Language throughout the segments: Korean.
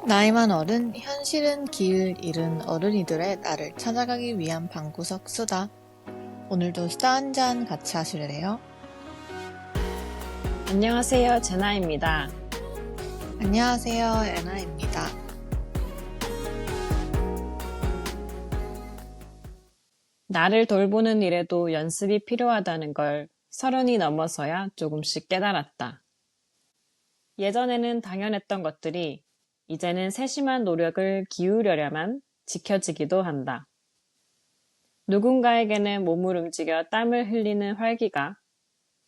나이 많 어른, 현실은 기을 잃은 어른이들의 나를 찾아가기 위한 방구석 수다. 오늘도 수다 한잔 같이 하실래요? 안녕하세요, 제나입니다. 안녕하세요, 애나입니다. 나를 돌보는 일에도 연습이 필요하다는 걸 30이 넘어서야 조금씩 깨달았다. 예전에는 당연했던 것들이 이제는 세심한 노력을 기울여야만 지켜지기도 한다. 누군가에게는 몸을 움직여 땀을 흘리는 활기가,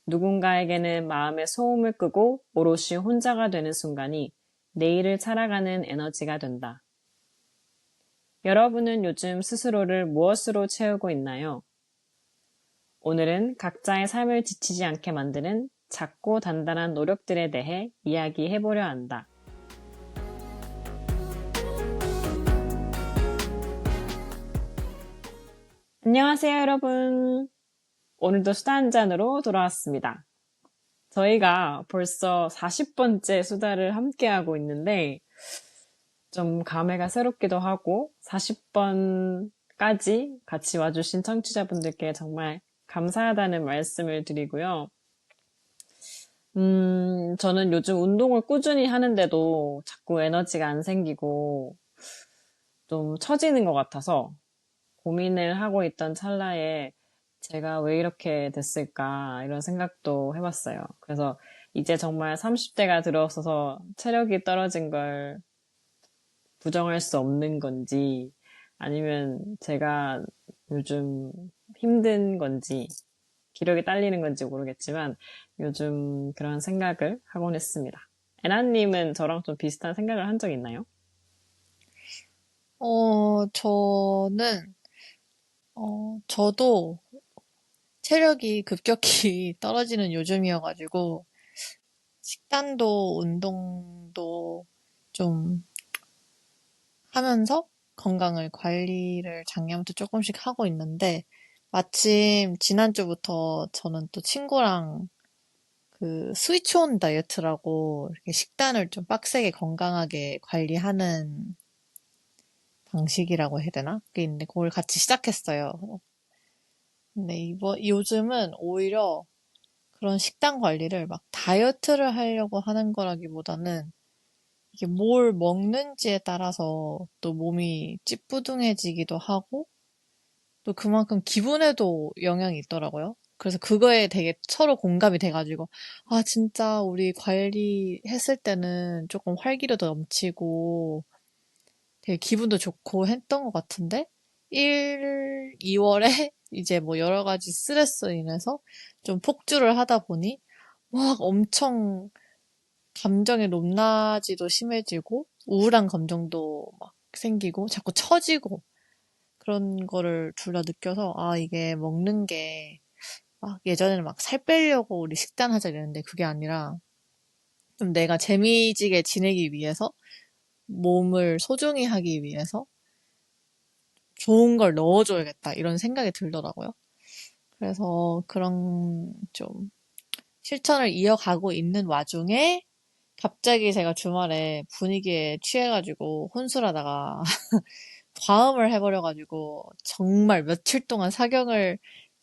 누군가에게는 마음의 소음을 끄고 오롯이 혼자가 되는 순간이 내일을 살아가는 에너지가 된다. 여러분은 요즘 스스로를 무엇으로 채우고 있나요? 오늘은 각자의 삶을 지치지 않게 만드는 작고 단단한 노력들에 대해 이야기해보려 한다. 안녕하세요, 여러분. 오늘도 수다 한 잔으로 돌아왔습니다. 저희가 벌써 40번째 수다를 함께하고 있는데 좀 감회가 새롭기도 하고 40번까지 같이 와주신 청취자분들께 정말 감사하다는 말씀을 드리고요. 저는 요즘 운동을 꾸준히 하는데도 자꾸 에너지가 안 생기고 좀 처지는 것 같아서 고민을 하고 있던 찰나에 제가 왜 이렇게 됐을까 이런 생각도 해봤어요. 그래서 이제 정말 30대가 들어서서 체력이 떨어진 걸 부정할 수 없는 건지 아니면 제가 요즘 힘든 건지 기력이 딸리는 건지 모르겠지만 요즘 그런 생각을 하곤 했습니다. 애나님은 저랑 좀 비슷한 생각을 한 적 있나요? 저는, 저도 체력이 급격히 떨어지는 요즘이어가지고, 식단도 운동도 좀 하면서 건강을 관리를 작년부터 조금씩 하고 있는데, 마침 지난주부터 저는 또 친구랑 그 스위치온 다이어트라고 이렇게 식단을 좀 빡세게 건강하게 관리하는 방식이라고 해야 되나? 그게 있는데 그걸 같이 시작했어요. 근데 요즘은 오히려 그런 식단 관리를 막 다이어트를 하려고 하는 거라기보다는 이게 뭘 먹는지에 따라서 또 몸이 찌뿌둥해지기도 하고 또 그만큼 기분에도 영향이 있더라고요. 그래서 그거에 되게 서로 공감이 돼가지고, 아, 진짜 우리 관리했을 때는 조금 활기도 넘치고 되게 기분도 좋고 했던 것 같은데, 2월에 이제 뭐 여러 가지 스트레스로 인해서 좀 폭주를 하다 보니, 막 엄청 감정의 높낮이도 심해지고, 우울한 감정도 막 생기고, 자꾸 처지고, 그런 거를 둘 다 느껴서, 아, 이게 먹는 게, 막 예전에는 막 살 빼려고 우리 식단 하자 이랬는데 그게 아니라, 좀 내가 재미지게 지내기 위해서, 몸을 소중히 하기 위해서, 좋은 걸 넣어줘야겠다, 이런 생각이 들더라고요. 그래서 그런 좀 실천을 이어가고 있는 와중에, 갑자기 제가 주말에 분위기에 취해가지고 혼술하다가 과음을 해버려가지고 정말 며칠 동안 사경을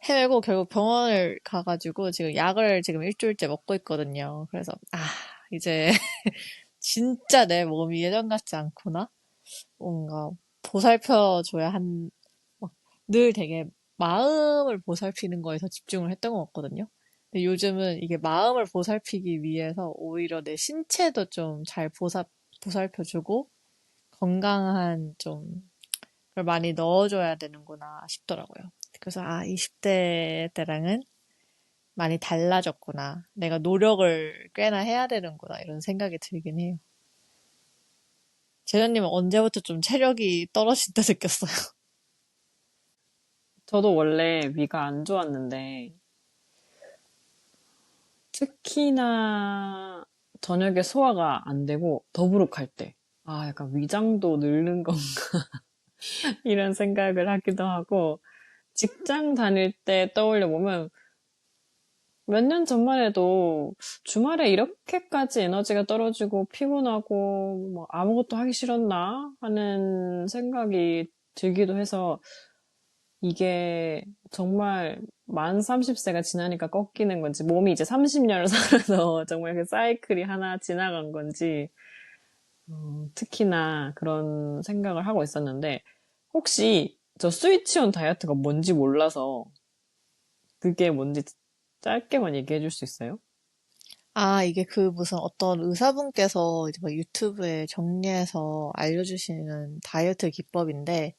헤매고 결국 병원을 가가지고 지금 약을 지금 일주일째 먹고 있거든요. 그래서 이제 진짜 내 몸이 예전 같지 않구나. 뭔가 보살펴줘야 늘 되게 마음을 보살피는 거에서 집중을 했던 것 같거든요. 근데 요즘은 이게 마음을 보살피기 위해서 오히려 내 신체도 좀 잘 보살펴주고 건강한 좀 걸 많이 넣어줘야 되는구나 싶더라고요. 그래서 20대 때랑은 많이 달라졌구나. 내가 노력을 꽤나 해야 되는구나. 이런 생각이 들긴 해요. 재현님은 언제부터 좀 체력이 떨어진다 느꼈어요? 저도 원래 위가 안 좋았는데 특히나 저녁에 소화가 안 되고 더부룩할 때 약간 위장도 늙는 건가 이런 생각을 하기도 하고 직장 다닐 때 떠올려 보면 몇 년 전만 해도 주말에 이렇게까지 에너지가 떨어지고 피곤하고 뭐 아무것도 하기 싫었나 하는 생각이 들기도 해서 이게 정말 만 30세가 지나니까 꺾이는 건지 몸이 이제 30년을 살아서 정말 그 사이클이 하나 지나간 건지 특히나 그런 생각을 하고 있었는데 혹시 저 스위치온 다이어트가 뭔지 몰라서 그게 뭔지 짧게만 얘기해 줄 수 있어요? 아, 이게 그 무슨 어떤 의사분께서 이제 막 유튜브에 정리해서 알려주시는 다이어트 기법인데,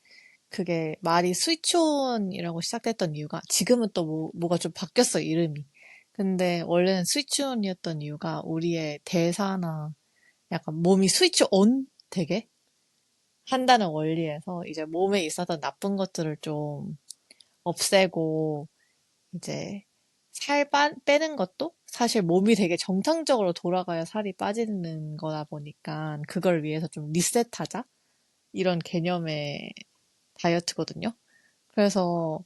그게 말이 스위치온이라고 시작됐던 이유가, 지금은 또 뭐가 좀 바뀌었어, 이름이. 근데 원래는 스위치온이었던 이유가 우리의 대사나 약간 몸이 스위치온 되게 한다는 원리에서 이제 몸에 있었던 나쁜 것들을 좀 없애고 이제 빼는 것도 사실 몸이 되게 정상적으로 돌아가야 살이 빠지는 거다 보니까 그걸 위해서 좀 리셋하자 이런 개념의 다이어트거든요. 그래서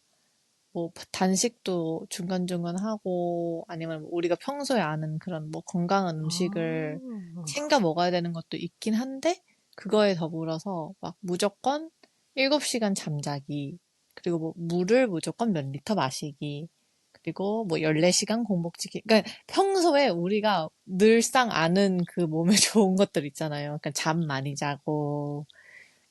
뭐 단식도 중간중간 하고 아니면 우리가 평소에 아는 그런 뭐 건강한 음식을 아, 챙겨 먹어야 되는 것도 있긴 한데 그거에 더불어서 막 무조건 7시간 잠자기 그리고 뭐 물을 무조건 몇 리터 마시기 그리고 뭐 14시간 공복지기 그러니까 평소에 우리가 늘상 아는 그 몸에 좋은 것들 있잖아요. 그러니까 잠 많이 자고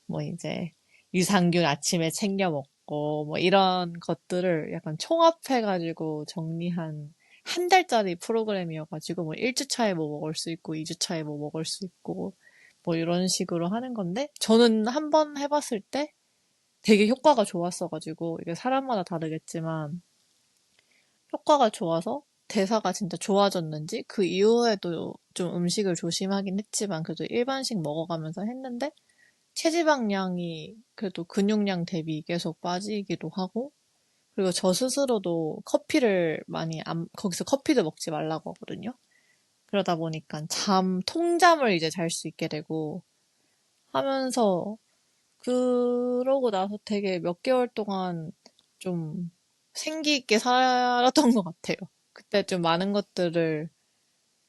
뭐 이제 유산균 아침에 챙겨 먹고 뭐 이런 것들을 약간 총합해가지고 정리한 한 달짜리 프로그램이어가지고 뭐 1주차에 뭐 먹을 수 있고 2주차에 뭐 먹을 수 있고 뭐 이런 식으로 하는 건데 저는 한번 해봤을 때 되게 효과가 좋았어가지고 이게 사람마다 다르겠지만 효과가 좋아서 대사가 진짜 좋아졌는지 그 이후에도 좀 음식을 조심하긴 했지만 그래도 일반식 먹어가면서 했는데 체지방량이 그래도 근육량 대비 계속 빠지기도 하고, 그리고 저 스스로도 커피를 거기서 커피도 먹지 말라고 하거든요. 그러다 보니까 통잠을 이제 잘 수 있게 되고 하면서, 그러고 나서 되게 몇 개월 동안 좀 생기 있게 살았던 것 같아요. 그때 좀 많은 것들을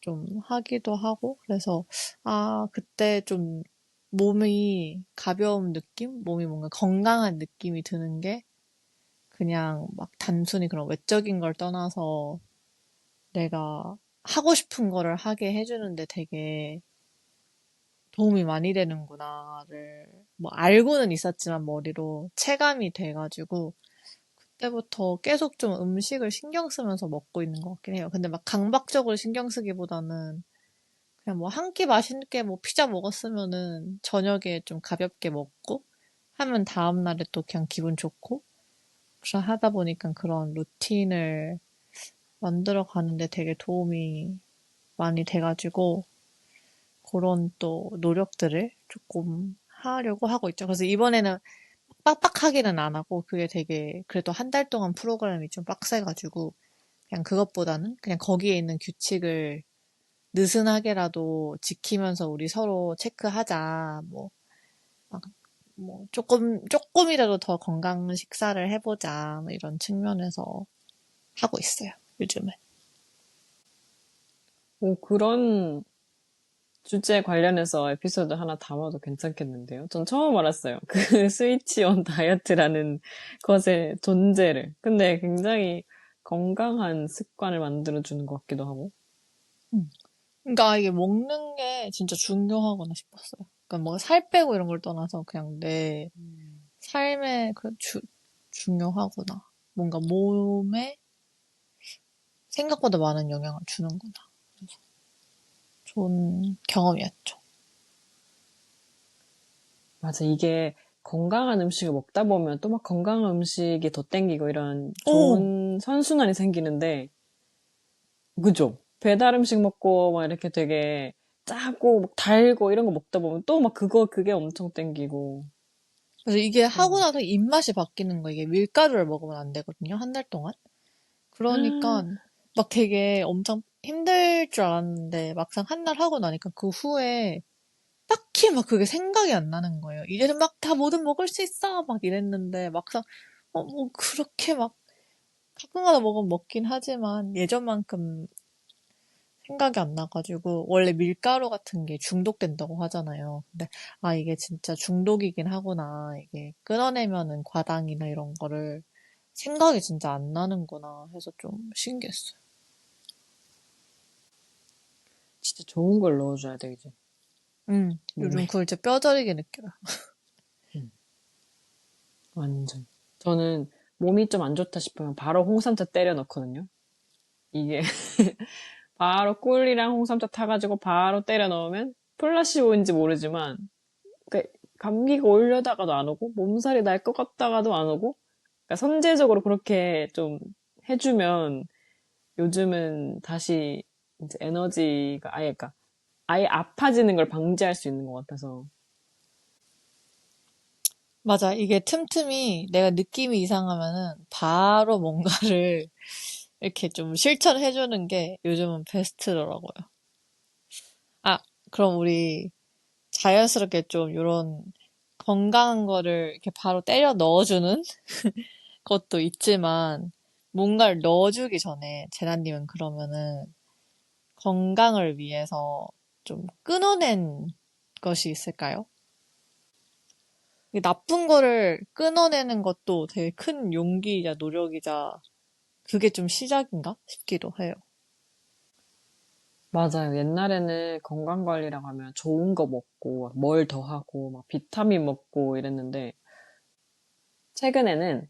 좀 하기도 하고, 그래서, 아, 그때 좀 몸이 가벼운 느낌? 몸이 뭔가 건강한 느낌이 드는 게 그냥 막 단순히 그런 외적인 걸 떠나서 내가 하고 싶은 거를 하게 해주는데 되게 도움이 많이 되는구나를 뭐 알고는 있었지만 머리로 체감이 돼가지고 그때부터 계속 좀 음식을 신경 쓰면서 먹고 있는 것 같긴 해요. 근데 막 강박적으로 신경 쓰기보다는 그냥 뭐 한 끼 맛있게 뭐 피자 먹었으면은 저녁에 좀 가볍게 먹고 하면 다음날에 또 그냥 기분 좋고 그래서 하다 보니까 그런 루틴을 만들어 가는데 되게 도움이 많이 돼가지고 그런 또 노력들을 조금 하려고 하고 있죠. 그래서 이번에는 빡빡하게는 안 하고 그게 되게 그래도 한 달 동안 프로그램이 좀 빡세가지고 그냥 그것보다는 그냥 거기에 있는 규칙을 느슨하게라도 지키면서 우리 서로 체크하자. 막, 조금이라도 더 건강 식사를 해보자. 뭐 이런 측면에서 하고 있어요. 요즘은. 오, 그런 주제 관련해서 에피소드 하나 담아도 괜찮겠는데요? 전 처음 알았어요. 그 스위치온 다이어트라는 것의 존재를. 근데 굉장히 건강한 습관을 만들어주는 것 같기도 하고. 음. 그러니까 이게 먹는 게 진짜 중요하구나 싶었어요. 그러니까 뭐 살 빼고 이런 걸 떠나서 그냥 내 삶에 중요하구나. 뭔가 몸에 생각보다 많은 영향을 주는구나. 그래서 좋은 경험이었죠. 맞아, 이게 건강한 음식을 먹다 보면 또 막 건강한 음식이 더 땡기고 이런 오! 좋은 선순환이 생기는데, 그죠? 배달 음식 먹고 막 이렇게 되게 짜고 막 달고 이런 거 먹다 보면 또 막 그게 엄청 땡기고. 그래서 이게 하고 음. 나서 입맛이 바뀌는 거. 이게 밀가루를 먹으면 안 되거든요. 한 달 동안. 그러니까 막 되게 엄청 힘들 줄 알았는데 막상 한 달 하고 나니까 그 후에 딱히 막 그게 생각이 안 나는 거예요. 이제는 막 다 뭐든 먹을 수 있어! 막 이랬는데 막상 뭐 그렇게 막 가끔가다 먹으면 먹긴 하지만 예전만큼 생각이 안 나가지고 원래 밀가루 같은 게 중독된다고 하잖아요. 근데 아 이게 진짜 중독이긴 하구나. 이게 끊어내면은 과당이나 이런 거를 생각이 진짜 안 나는구나 해서 좀 신기했어요. 진짜 좋은 걸 넣어줘야 돼, 이제. 요즘 몸에. 그걸 진짜 뼈저리게 느껴요. 음, 완전. 저는 몸이 좀 안 좋다 싶으면 바로 홍삼차 때려 넣거든요. 이게 바로 꿀이랑 홍삼차 타가지고 바로 때려 넣으면 플라시보인지 모르지만 그 감기가 오려다가도 안 오고 몸살이 날 것 같다가도 안 오고 그러니까 선제적으로 그렇게 좀 해주면 요즘은 다시 이제 에너지가 아예 그러니까 아예 아파지는 걸 방지할 수 있는 것 같아서 맞아. 이게 틈틈이 내가 느낌이 이상하면은 바로 뭔가를 이렇게 좀 실천해주는 게 요즘은 베스트더라고요. 아, 그럼 우리 자연스럽게 좀 이런 건강한 거를 이렇게 바로 때려 넣어주는 것도 있지만 뭔가를 넣어주기 전에 재나님은 그러면은 건강을 위해서 좀 끊어낸 것이 있을까요? 이 나쁜 거를 끊어내는 것도 되게 큰 용기이자 노력이자 그게 좀 시작인가 싶기도 해요. 맞아요. 옛날에는 건강관리라고 하면 좋은 거 먹고 뭘 더 하고 막 비타민 먹고 이랬는데 최근에는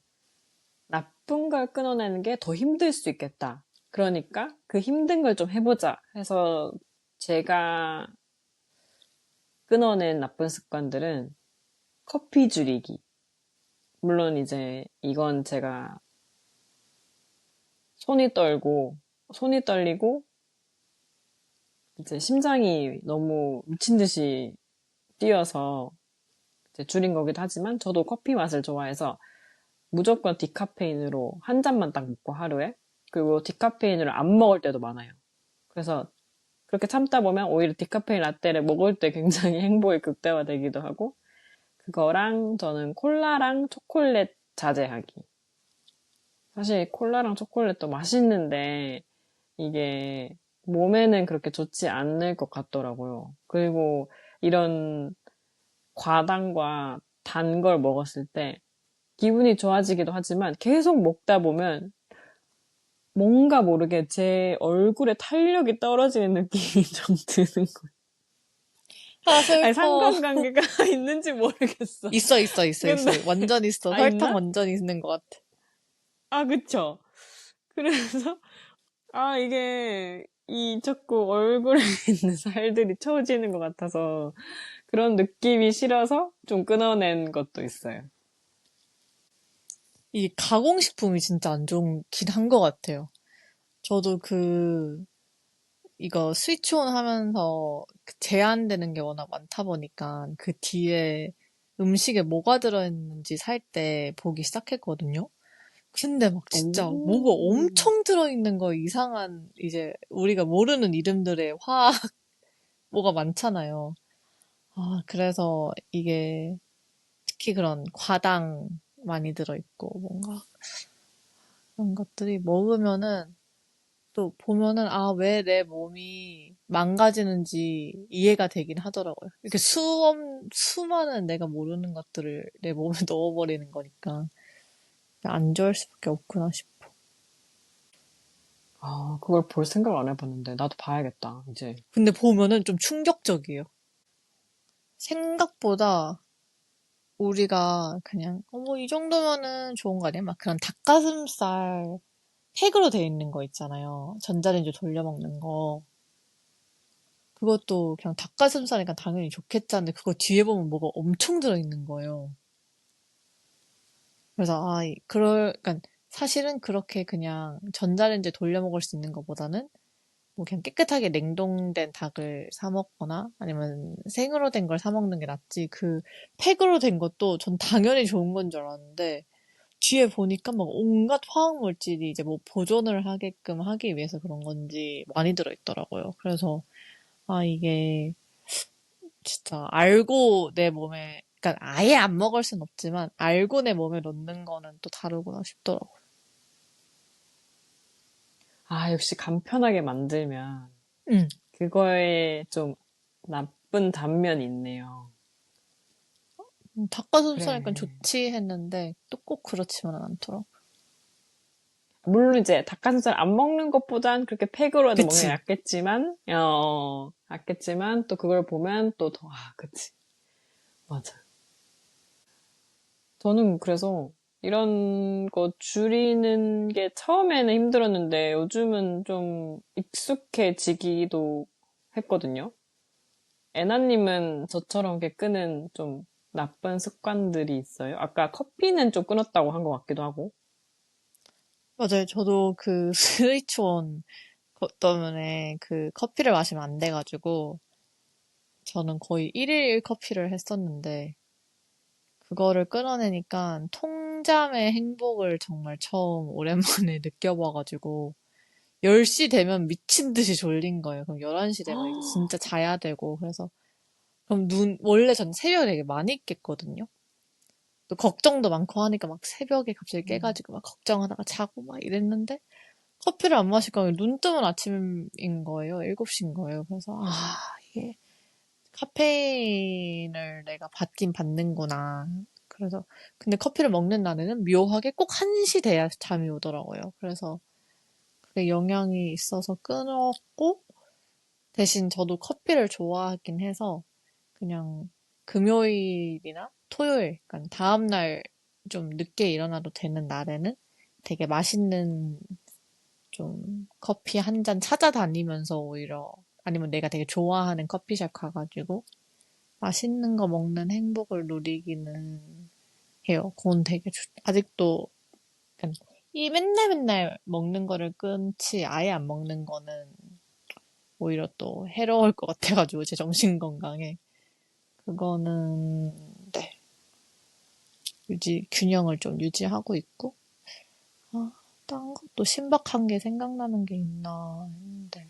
나쁜 걸 끊어내는 게 더 힘들 수 있겠다. 그러니까 그 힘든 걸 좀 해보자 해서 제가 끊어낸 나쁜 습관들은 커피 줄이기. 물론 이제 이건 제가 손이 떨고, 손이 떨리고, 이제 심장이 너무 미친 듯이 뛰어서 이제 줄인 거기도 하지만 저도 커피 맛을 좋아해서 무조건 디카페인으로 한 잔만 딱 먹고 하루에 그리고 디카페인을 안 먹을 때도 많아요. 그래서 그렇게 참다 보면 오히려 디카페인 라떼를 먹을 때 굉장히 행복이 극대화되기도 하고 그거랑 저는 콜라랑 초콜릿 자제하기. 사실 콜라랑 초콜릿도 맛있는데 이게 몸에는 그렇게 좋지 않을 것 같더라고요. 그리고 이런 과당과 단 걸 먹었을 때 기분이 좋아지기도 하지만 계속 먹다 보면 뭔가 모르게 제 얼굴에 탄력이 떨어지는 느낌이 좀 드는 거예요. 아, 아니, 슬퍼. 상관관계가 있는지 모르겠어. 근데, 있어. 완전 있어. 아, 설탕 있나? 완전 있는 것 같아. 아, 그쵸. 그래서, 아, 이게, 이 자꾸 얼굴에 있는 살들이 처지는 것 같아서 그런 느낌이 싫어서 좀 끊어낸 것도 있어요. 이 가공식품이 진짜 안 좋긴 한 것 같아요. 저도 이거 스위치온 하면서 제한되는 게 워낙 많다 보니까 그 뒤에 음식에 뭐가 들어있는지 살 때 보기 시작했거든요. 근데 막 진짜 뭐가 오, 엄청 들어있는 거 이상한 이제 우리가 모르는 이름들의 화학 뭐가 많잖아요. 아, 그래서 이게 특히 그런 과당 많이 들어있고 뭔가 그런 것들이 먹으면은 또 보면은 아, 왜 내 몸이 망가지는지 이해가 되긴 하더라고요. 이렇게 수많은 내가 모르는 것들을 내 몸에 넣어버리는 거니까 안 좋을 수밖에 없구나 싶어. 아, 그걸 볼 생각 안 해봤는데 나도 봐야겠다, 이제. 근데 보면은 좀 충격적이에요. 생각보다 우리가 그냥 뭐 이 정도면은 좋은 거 아니야? 막 그런 닭가슴살 팩으로 돼 있는 거 있잖아요. 전자레인지 돌려 먹는 거. 그것도 그냥 닭가슴살이니까 당연히 좋겠지 하는데 그거 뒤에 보면 뭐가 엄청 들어있는 거예요. 그래서 그러니까 사실은 그렇게 그냥 전자레인지에 돌려 먹을 수 있는 것보다는 뭐 그냥 깨끗하게 냉동된 닭을 사 먹거나 아니면 생으로 된 걸 사 먹는 게 낫지. 그 팩으로 된 것도 전 당연히 좋은 건 줄 알았는데 뒤에 보니까 막 온갖 화학 물질이 이제 뭐 보존을 하게끔 하기 위해서 그런 건지 많이 들어있더라고요. 그래서 이게 진짜 알고 내 몸에 그러니까 아예 안 먹을 순 없지만 알고 내 몸에 넣는 거는 또 다르구나 싶더라고요. 아, 역시 간편하게 만들면 응. 그거에 좀 나쁜 단면이 있네요. 닭가슴살이니까 그래. 좋지 했는데 또 꼭 그렇지만은 않더라고. 물론 이제 닭가슴살 안 먹는 것보단 그렇게 팩으로 해도 먹는 게 그치? 낫겠지만 또 그걸 보면 또 더, 그치. 맞아. 저는 그래서 이런 거 줄이는 게 처음에는 힘들었는데 요즘은 좀 익숙해지기도 했거든요. 애나님은 저처럼 이렇게 끄는 좀 나쁜 습관들이 있어요? 아까 커피는 좀 끊었다고 한 것 같기도 하고. 맞아요. 저도 그 스위치원 것 때문에 그 커피를 마시면 안 돼가지고 저는 거의 일일 커피를 했었는데 그거를 끊어내니까 통잠의 행복을 정말 처음 오랜만에 느껴봐가지고 10시 되면 미친 듯이 졸린 거예요. 그럼 11시 되면 이제 진짜 자야 되고 그래서 그럼 원래 전 새벽에 되게 많이 깼거든요. 또 걱정도 많고 하니까 막 새벽에 갑자기 음. 깨가지고 막 걱정하다가 자고 막 이랬는데 커피를 안 마시니까 눈 뜨면 아침인 거예요. 7시인 거예요. 그래서 이게 카페인을 내가 받긴 받는구나. 그래서 근데 커피를 먹는 날에는 묘하게 꼭 1시 돼야 잠이 오더라고요. 그래서 그게 영향이 있어서 끊었고 대신 저도 커피를 좋아하긴 해서 그냥 금요일이나 토요일, 그러니까 다음날 좀 늦게 일어나도 되는 날에는 되게 맛있는 좀 커피 한 잔 찾아다니면서 오히려 아니면 내가 되게 좋아하는 커피숍 가가지고 맛있는 거 먹는 행복을 누리기는 해요. 그건 되게 아직도 약간 이 맨날 맨날 먹는 거를 끊지 아예 안 먹는 거는 오히려 또 해로울 것 같아가지고 제 정신 건강에 그거는 네 균형을 좀 유지하고 있고 아, 딴 것도 신박한 게 생각나는 게 있나 했는데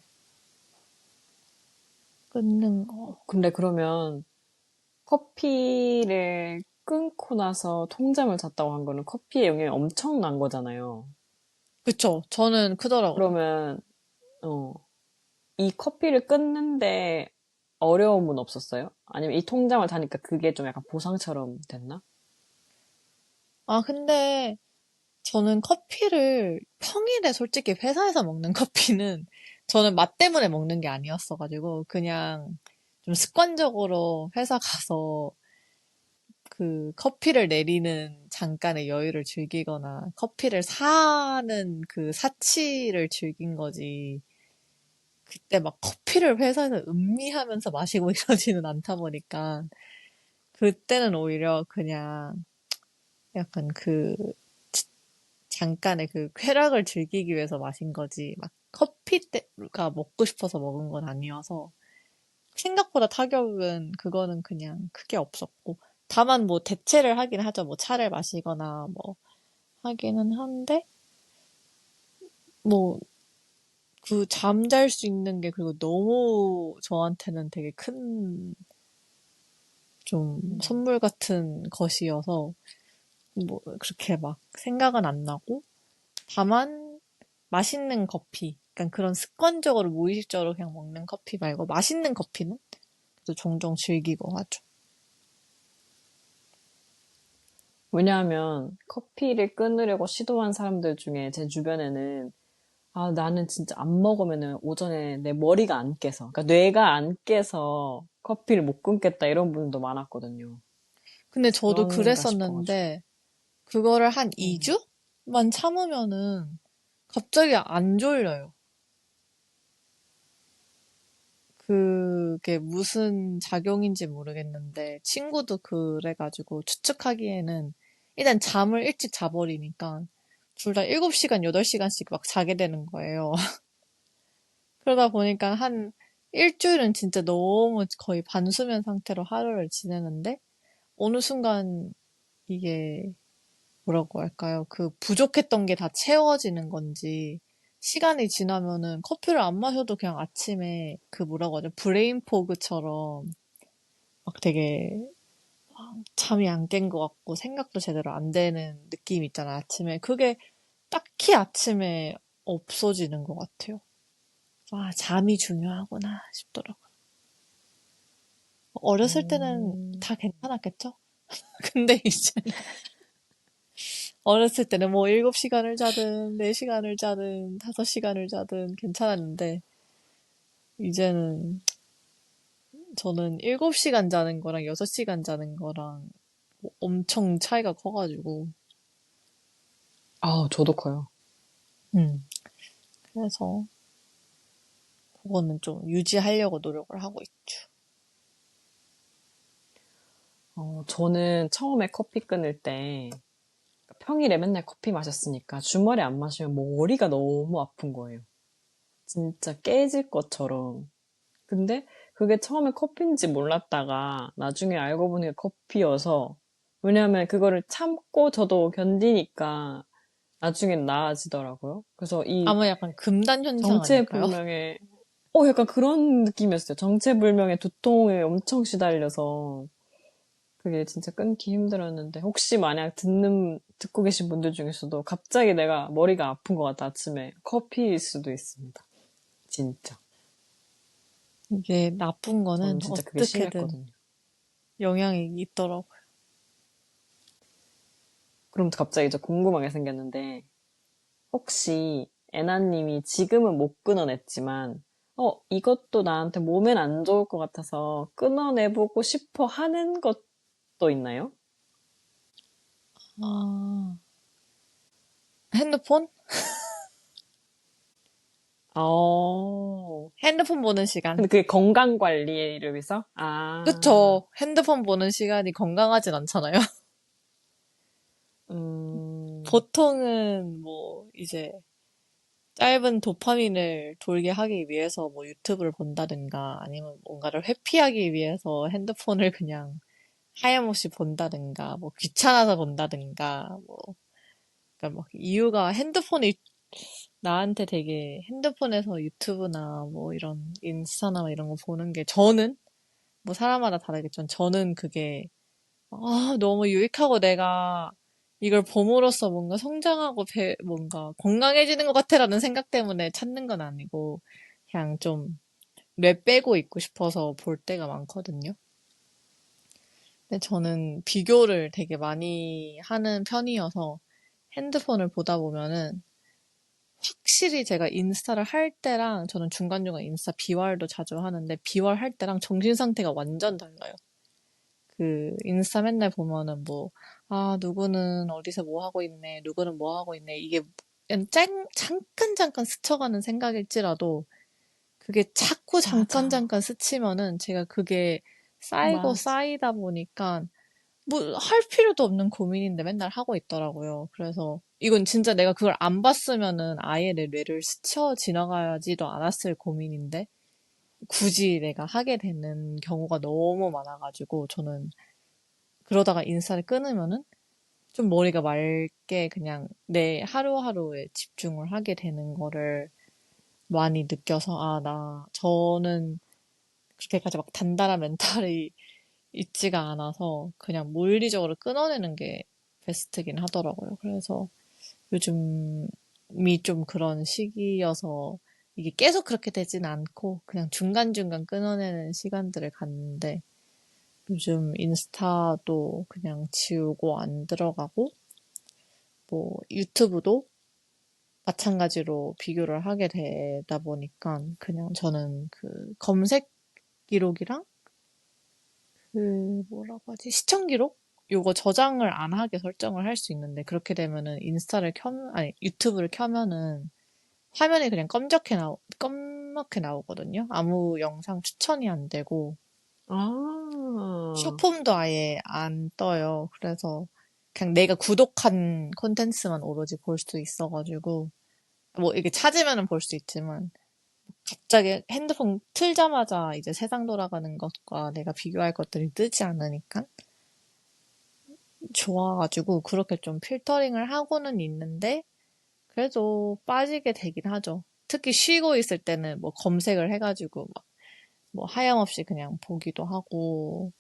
끊는 거 근데 그러면 커피를 끊고 나서 통잠을 잤다고 한 거는 커피의 영향이 엄청난 거잖아요. 그쵸 저는 크더라고요. 그러면, 어, 이 커피를 끊는데 어려움은 없었어요? 아니면 이 통잠을 자니까 그게 좀 약간 보상처럼 됐나? 아 근데 저는 커피를 평일에 솔직히 회사에서 먹는 커피는 저는 맛 때문에 먹는 게 아니었어가지고 그냥 좀 습관적으로 회사 가서 그 커피를 내리는 잠깐의 여유를 즐기거나 커피를 사는 그 사치를 즐긴 거지. 그때 막 커피를 회사에서 음미하면서 마시고 이러지는 않다 보니까 그때는 오히려 그냥 약간 그 잠깐의 그 쾌락을 즐기기 위해서 마신 거지 막 커피가 먹고 싶어서 먹은 건 아니어서 생각보다 타격은 그거는 그냥 크게 없었고 다만 뭐 대체를 하긴 하죠. 뭐 차를 마시거나 뭐 하기는 한데 뭐 그 잠잘 수 있는 게 그리고 너무 저한테는 되게 큰 좀 음. 선물 같은 것이어서 뭐 그렇게 막 생각은 안 나고 다만 맛있는 커피 그러니까 그런 습관적으로 무의식적으로 그냥 먹는 커피 말고 맛있는 커피는 또 종종 즐기고 하죠. 왜냐하면 커피를 끊으려고 시도한 사람들 중에 제 주변에는 나는 진짜 안 먹으면은 오전에 내 머리가 안 깨서, 그러니까 뇌가 안 깨서 커피를 못 끊겠다 이런 분도 많았거든요. 근데 저도 그런가 싶어가지고. 그랬었는데 그거를 한 음. 2주만 참으면은 갑자기 안 졸려요. 그게 무슨 작용인지 모르겠는데 친구도 그래가지고 추측하기에는 일단 잠을 일찍 자버리니까 둘 다 7시간, 8시간씩 막 자게 되는 거예요. 그러다 보니까 한 일주일은 진짜 너무 거의 반수면 상태로 하루를 지내는데 어느 순간 이게 뭐라고 할까요? 그 부족했던 게 다 채워지는 건지 시간이 지나면은 커피를 안 마셔도 그냥 아침에 그 뭐라고 하죠? 브레인 포그처럼 막 되게 잠이 안 깬 것 같고 생각도 제대로 안 되는 느낌 있잖아, 아침에. 그게 딱히 아침에 없어지는 것 같아요. 아, 잠이 중요하구나 싶더라고요. 어렸을 때는 음, 다 괜찮았겠죠? 근데 이제 어렸을 때는 뭐 7시간을 자든 4시간을 자든 5시간을 자든 괜찮았는데 이제는 저는 7시간 자는 거랑 6시간 자는 거랑 뭐 엄청 차이가 커가지고 아, 저도 커요. 음. 그래서 그거는 좀 유지하려고 노력을 하고 있죠. 저는 처음에 커피 끊을 때 평일에 맨날 커피 마셨으니까 주말에 안 마시면 머리가 너무 아픈 거예요. 진짜 깨질 것처럼. 근데 그게 처음에 커피인지 몰랐다가 나중에 알고 보니 커피여서 왜냐하면 그거를 참고 저도 견디니까 나중엔 나아지더라고요. 그래서 이 아마 약간 금단 현상 아닐까요? 정체불명의 약간 그런 느낌이었어요. 정체불명의 두통에 엄청 시달려서 그게 진짜 끊기 힘들었는데 혹시 만약 듣고 계신 분들 중에서도 갑자기 내가 머리가 아픈 것 같다 아침에 커피일 수도 있습니다. 진짜. 이게 나쁜 저는 거는 진짜 그게 어떻게든 심했거든요. 영향이 있더라고요. 그럼 갑자기 저 궁금한 게 생겼는데 혹시 애나님이 지금은 못 끊어냈지만 이것도 나한테 몸엔 안 좋을 것 같아서 끊어내보고 싶어 하는 것도 있나요? 아, 핸드폰? 어, 핸드폰 보는 시간. 근데 그게 건강 관리를 위해서? 아, 그쵸. 핸드폰 보는 시간이 건강하진 않잖아요. 음, 보통은 뭐 이제 짧은 도파민을 돌게 하기 위해서 뭐 유튜브를 본다든가 아니면 뭔가를 회피하기 위해서 핸드폰을 그냥 하염없이 본다든가 뭐 귀찮아서 본다든가 뭐 그러니까 막 이유가 핸드폰이 나한테 되게 핸드폰에서 유튜브나 뭐 이런 인스타나 뭐 이런 거 보는 게 저는 뭐 사람마다 다르겠지만 저는 그게 너무 유익하고 내가 이걸 봄으로써 뭔가 성장하고 뭔가 건강해지는 것 같아라는 생각 때문에 찾는 건 아니고 그냥 좀 뇌 빼고 있고 싶어서 볼 때가 많거든요. 근데 저는 비교를 되게 많이 하는 편이어서 핸드폰을 보다 보면은 확실히 제가 인스타를 할 때랑 저는 중간중간 인스타 비활도 자주 하는데 비활 할 때랑 정신 상태가 완전 달라요. 그 인스타 맨날 보면은 뭐, 누구는 어디서 뭐 하고 있네, 누구는 뭐 하고 있네. 이게 그냥 잠깐 스쳐가는 생각일지라도 그게 자꾸 맞아, 잠깐 스치면은 제가 그게 쌓이고 맞아. 쌓이다 보니까 뭐 할 필요도 없는 고민인데 맨날 하고 있더라고요. 그래서 이건 진짜 내가 그걸 안 봤으면은 아예 내 뇌를 스쳐 지나가지도 않았을 고민인데 굳이 내가 하게 되는 경우가 너무 많아가지고 저는 그러다가 인스타를 끊으면은 좀 머리가 맑게 그냥 내 하루하루에 집중을 하게 되는 거를 많이 느껴서, 저는 그렇게까지 막 단단한 멘탈이 있지가 않아서 그냥 물리적으로 끊어내는 게 베스트긴 하더라고요. 그래서 요즘이 좀 그런 시기여서 이게 계속 그렇게 되진 않고 그냥 중간중간 끊어내는 시간들을 갖는데 요즘 인스타도 그냥 지우고 안 들어가고, 뭐, 유튜브도 마찬가지로 비교를 하게 되다 보니까, 그냥 저는 그 검색 기록이랑 그 뭐라고 하지? 시청 기록? 요거 저장을 안 하게 설정을 할 수 있는데, 그렇게 되면은 아니, 유튜브를 켜면은 화면이 그냥 검맣게 나오거든요. 아무 영상 추천이 안 되고, 아, 쇼폼도 아예 안 떠요. 그래서 그냥 내가 구독한 콘텐츠만 오로지 볼 수 있어가지고 뭐 이게 찾으면은 볼 수 있지만 갑자기 핸드폰 틀자마자 이제 세상 돌아가는 것과 내가 비교할 것들이 뜨지 않으니까 좋아가지고 그렇게 좀 필터링을 하고는 있는데 그래도 빠지게 되긴 하죠. 특히 쉬고 있을 때는 뭐 검색을 해가지고 막 뭐 하염없이 그냥 보기도 하고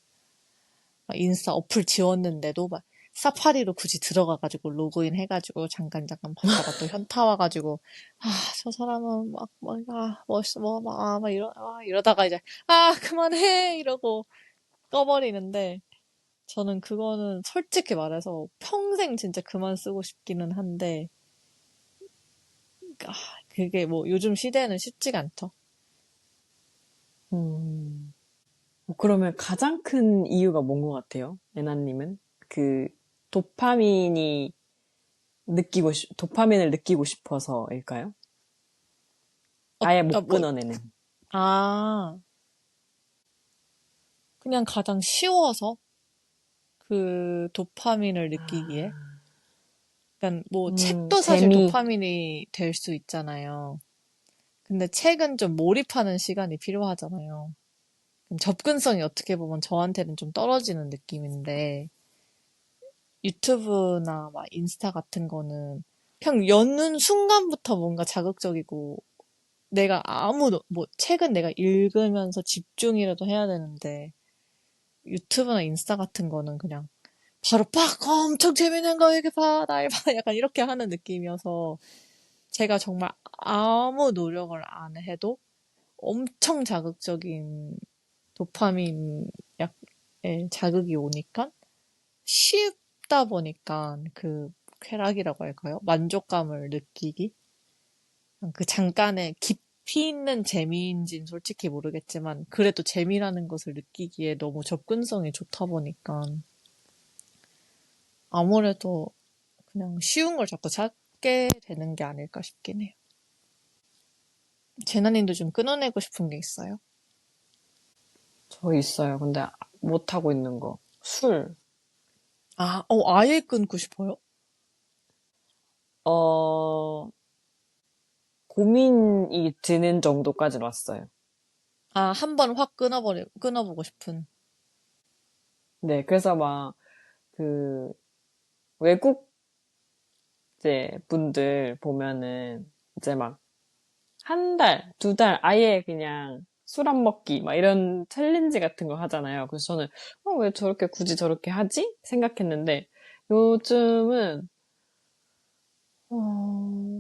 막 인스타 어플 지웠는데도 막 사파리로 굳이 들어가가지고 로그인 해가지고 잠깐 봤다가 또 현타 와가지고 아, 저 사람은 멋있어, 이러다가 이제 그만해! 이러고 꺼버리는데 저는 그거는 솔직히 말해서 평생 진짜 그만 쓰고 싶기는 한데 아, 그게 뭐 요즘 시대에는 쉽지가 않죠. 음, 그러면 가장 큰 이유가 뭔 것 같아요? 예나님은? 그, 도파민이 도파민을 느끼고 싶어서일까요? 아예 못 뭐, 끊어내는. 아, 그냥 가장 쉬워서 그 도파민을 느끼기에. 아, 그러니까 뭐 책도 사실 재미. 도파민이 될 수 있잖아요. 근데 책은 좀 몰입하는 시간이 필요하잖아요. 그럼 접근성이 어떻게 보면 저한테는 좀 떨어지는 느낌인데 유튜브나 막 인스타 같은 거는 그냥 여는 순간부터 뭔가 자극적이고 내가 뭐 책은 내가 읽으면서 집중이라도 해야 되는데 유튜브나 인스타 같은 거는 그냥 바로 빡 엄청 재밌는 거 이렇게 봐, 날 봐, 약간 이렇게 하는 느낌이어서 제가 정말 아무 노력을 안 해도 엄청 자극적인 도파민 약의 자극이 오니까 쉽다 보니까 그 쾌락이라고 할까요? 만족감을 느끼기? 그 잠깐의 깊이 있는 재미인지는 솔직히 모르겠지만 그래도 재미라는 것을 느끼기에 너무 접근성이 좋다 보니까 아무래도 그냥 쉬운 걸 자꾸 찾게 되는 게 아닐까 싶긴 해요. 제나님도 좀 끊어내고 싶은 게 있어요? 저 있어요. 근데 못하고 있는 거. 술. 아예 끊고 싶어요? 어, 고민이 드는 정도까지는 왔어요. 한 번 확 끊어보고 싶은. 네, 그래서 막, 그, 외국 이제 분들 보면은, 이제 막, 한 달, 두 달, 아예 그냥 술 안 먹기, 막 이런 챌린지 같은 거 하잖아요. 그래서 저는, 왜 저렇게 굳이 저렇게 하지? 생각했는데, 요즘은,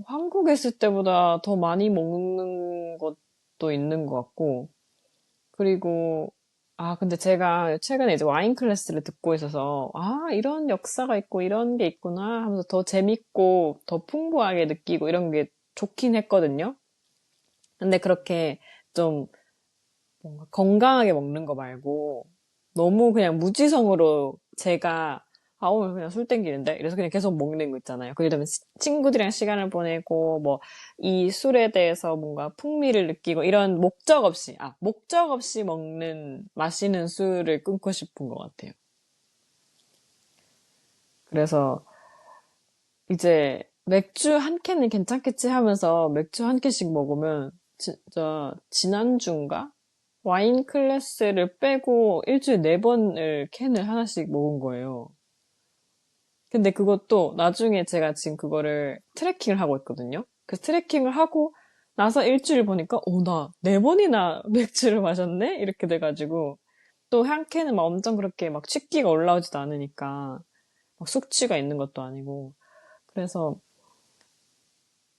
한국에 있을 때보다 더 많이 먹는 것도 있는 것 같고, 그리고, 근데 제가 최근에 이제 와인 클래스를 듣고 있어서, 이런 역사가 있고 이런 게 있구나 하면서 더 재밌고 더 풍부하게 느끼고 이런 게 좋긴 했거든요. 근데 그렇게 좀 뭔가 건강하게 먹는 거 말고 너무 그냥 무지성으로 제가 오늘 그냥 술 땡기는데 이래서 그냥 계속 먹는 거 있잖아요. 그러면 친구들이랑 시간을 보내고 뭐 이 술에 대해서 뭔가 풍미를 느끼고 이런 목적 없이 먹는 마시는 술을 끊고 싶은 것 같아요. 그래서 이제 맥주 한 캔은 괜찮겠지 하면서 맥주 한 캔씩 먹으면 진짜 지난주인가? 와인 클래스를 빼고 일주일에 네 번을 캔을 하나씩 먹은 거예요. 근데 그것도 나중에 제가 지금 그거를 트래킹을 하고 있거든요. 그 트래킹을 하고 나서 일주일 보니까, 나 네 번이나 맥주를 마셨네? 이렇게 돼가지고, 또 한 캔은 막 엄청 그렇게 막 취기가 올라오지도 않으니까, 막 숙취가 있는 것도 아니고, 그래서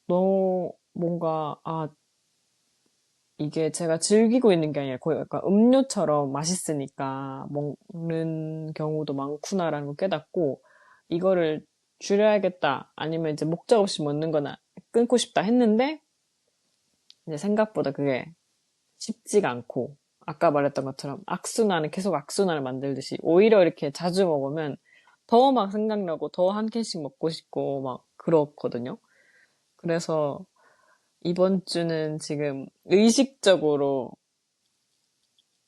너무 뭔가, 이게 제가 즐기고 있는 게 아니라 거의 약간 음료처럼 맛있으니까 먹는 경우도 많구나라는 걸 깨닫고 이거를 줄여야겠다 아니면 이제 목적 없이 먹는 거나 끊고 싶다 했는데 이제 생각보다 그게 쉽지가 않고 아까 말했던 것처럼 악순환은 계속 악순환을 만들듯이 오히려 이렇게 자주 먹으면 더 막 생각나고 더 한 캔씩 먹고 싶고 막 그렇거든요. 그래서 이번 주는 지금 의식적으로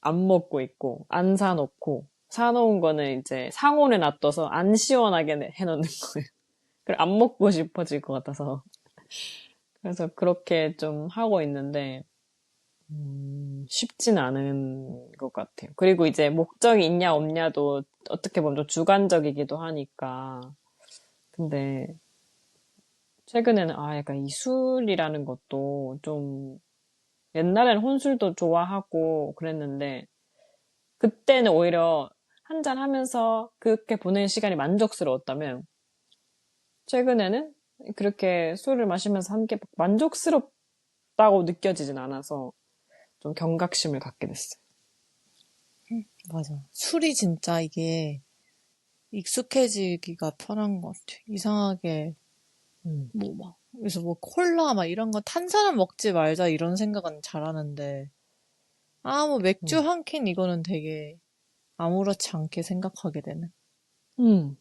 안 먹고 있고, 안 사놓고, 사놓은 거는 이제 상온에 놔둬서 안 시원하게 해놓는 거예요. 그래, 안 먹고 싶어질 것 같아서. 그래서 그렇게 좀 하고 있는데, 쉽진 않은 것 같아요. 그리고 이제 목적이 있냐 없냐도 어떻게 보면 좀 주관적이기도 하니까. 근데 최근에는 약간 이 술이라는 것도 좀 옛날에는 혼술도 좋아하고 그랬는데 그때는 오히려 한잔 하면서 그렇게 보내는 시간이 만족스러웠다면, 최근에는 그렇게 술을 마시면서 한 게 만족스럽다고 느껴지진 않아서 좀 경각심을 갖게 됐어요. 맞아. 술이 진짜 이게 익숙해지기가 편한 것 같아. 이상하게 음, 뭐 막, 그래서 뭐 콜라 막 이런 거 탄산은 먹지 말자 이런 생각은 잘하는데, 아, 뭐 맥주 음, 한 캔 이거는 되게 아무렇지 않게 생각하게 되는. 음.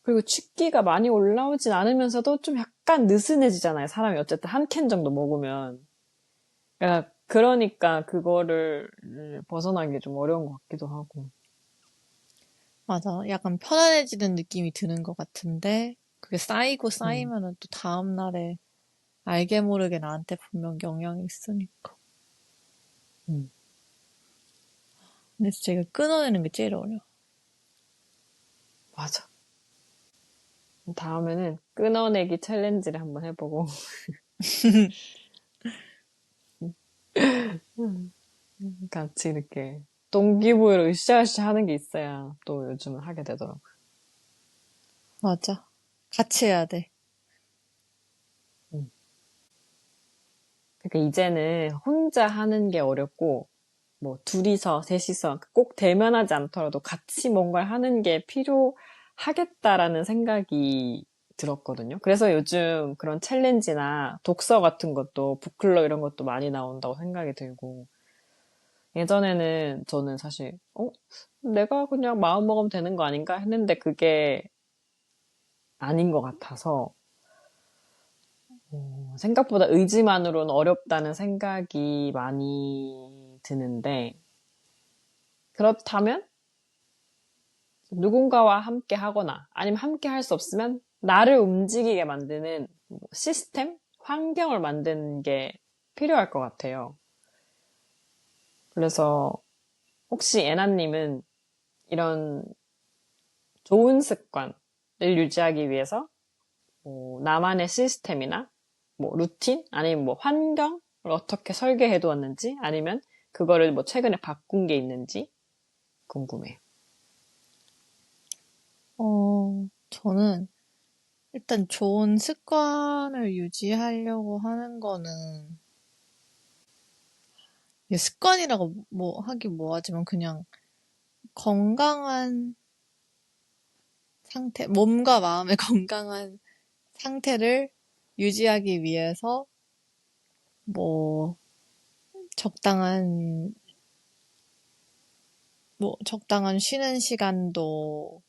그리고 취기가 많이 올라오진 않으면서도 좀 약간 느슨해지잖아요. 사람이 어쨌든 한 캔 정도 먹으면. 그러니까 그거를 벗어나기 좀 어려운 것 같기도 하고. 맞아. 약간 편안해지는 느낌이 드는 것 같은데, 그게 쌓이고 음, 쌓이면은 또 다음날에 알게 모르게 나한테 분명 영향이 있으니까. 음, 근데 진짜 이거 끊어내는 게 제일 어려워. 맞아. 다음에는 끊어내기 챌린지를 한번 해보고 같이 이렇게 동기부여를 으쌰으쌰 하는 게 있어야 또 요즘은 하게 되더라고요. 맞아. 같이 해야 돼. 음. 그러니까 이제는 혼자 하는 게 어렵고 뭐 둘이서 셋이서 꼭 대면하지 않더라도 같이 뭔가를 하는 게 필요하겠다라는 생각이 들었거든요. 그래서 요즘 그런 챌린지나 독서 같은 것도 북클럽 이런 것도 많이 나온다고 생각이 들고 예전에는 저는 사실 내가 그냥 마음 먹으면 되는 거 아닌가 했는데 그게 아닌 것 같아서 생각보다 의지만으로는 어렵다는 생각이 많이 드는데 그렇다면 누군가와 함께 하거나 아니면 함께 할 수 없으면 나를 움직이게 만드는 뭐 시스템? 환경을 만드는 게 필요할 것 같아요. 그래서 혹시 애나님은 이런 좋은 습관을 유지하기 위해서 뭐 나만의 시스템이나 뭐 루틴 아니면 뭐 환경을 어떻게 설계해 두었는지 아니면 그거를 뭐 최근에 바꾼 게 있는지 궁금해요. 저는 일단 좋은 습관을 유지하려고 하는 거는, 이게 습관이라고 뭐 하긴 뭐하지만 그냥 건강한 상태, 몸과 마음의 건강한 상태를 유지하기 위해서 뭐 적당한 적당한 쉬는 시간도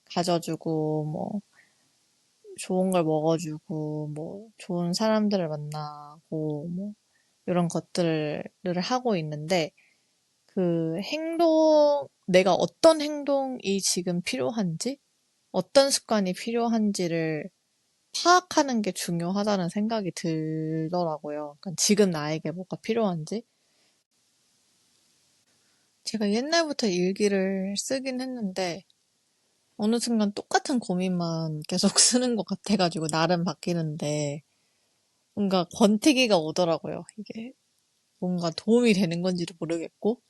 가져주고 뭐 좋은 걸 먹어주고 뭐 좋은 사람들을 만나고 뭐 이런 것들을 하고 있는데, 그 내가 어떤 행동이 지금 필요한지, 어떤 습관이 필요한지를 파악하는 게 중요하다는 생각이 들더라고요. 그러니까 지금 나에게 뭐가 필요한지. 제가 옛날부터 일기를 쓰긴 했는데, 어느 순간 똑같은 고민만 계속 쓰는 것 같아가지고, 나름 바뀌는데, 뭔가 권태기가 오더라고요. 이게 뭔가 도움이 되는 건지도 모르겠고.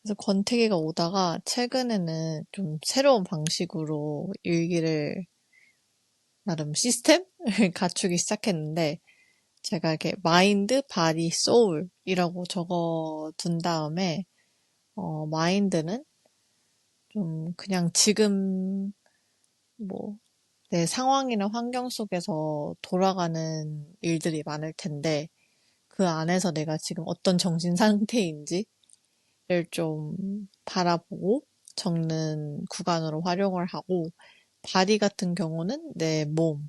그래서 권태기가 오다가, 최근에는 좀 새로운 방식으로 일기를, 나름 시스템을 갖추기 시작했는데, 제가 이렇게 마인드, 바디, 소울이라고 적어 둔 다음에, 마인드는 좀 그냥 지금 뭐 내 상황이나 환경 속에서 돌아가는 일들이 많을 텐데, 그 안에서 내가 지금 어떤 정신 상태인지를 좀 바라보고 적는 구간으로 활용을 하고, 바디 같은 경우는 내 몸.